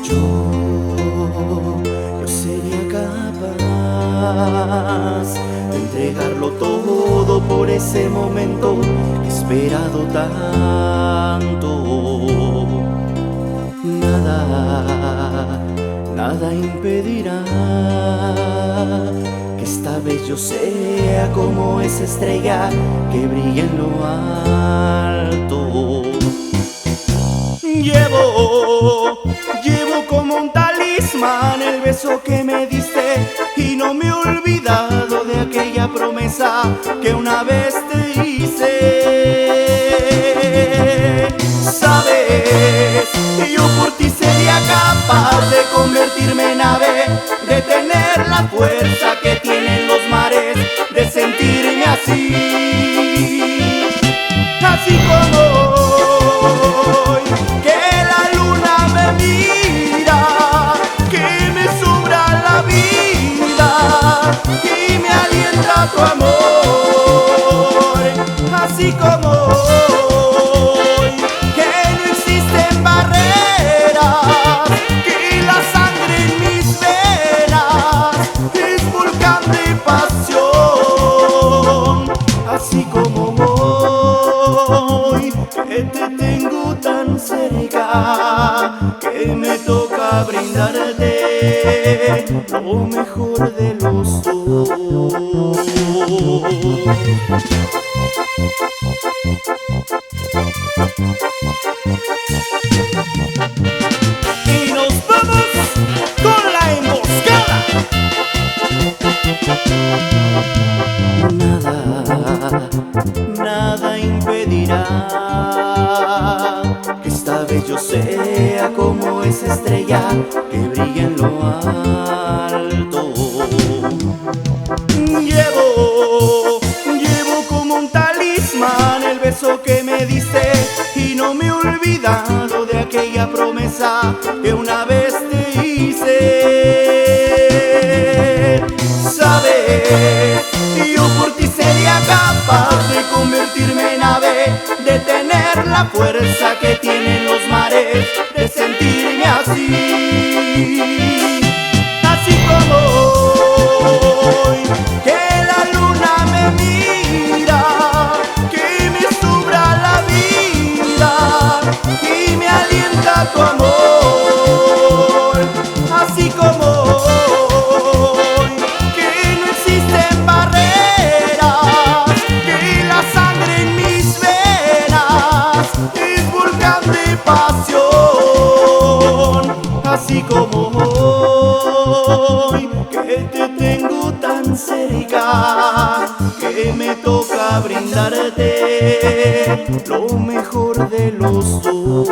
Yo sería capaz de entregarlo todo por ese momento que he esperado tanto. Nada impedirá que esta vez yo sea como esa estrella que brilla en lo alto. Llevo como un talismán el beso que me diste y no me he olvidado de aquella promesa que una vez te hice. Sabes, yo por ti sería capaz de convertirme en ave, de tener la fuerza que tienen los mares, de sentirme así, así como hoy, que la luna me mira, que me sobra la vida y me alienta tu amor, así como hoy, que no existen barreras, que la sangre en mis venas es volcán de pasión, así como hoy, que te tengo tan cerca, que me toca brindarte lo mejor de los dos. Y nos vamos con la emboscada. Nada impedirá que esta vez yo sea como esa estrella que brilla en lo alto. Llevo como un talismán el beso que me diste y no me he olvidado de aquella promesa que una vez te hice. Sabes, yo por ti sería capaz de convertirme en ave, de tener la fuerza que tienen los mares, de sentirme así, así como hoy, que la luna me mira, que me sobra la vida y me alienta tu amor, así como hoy, que no existen barreras, que la sangre en mis venas es volcán de pasión, así como hoy, que te tengo tan cerca, que me toca brindarte lo mejor de los dos.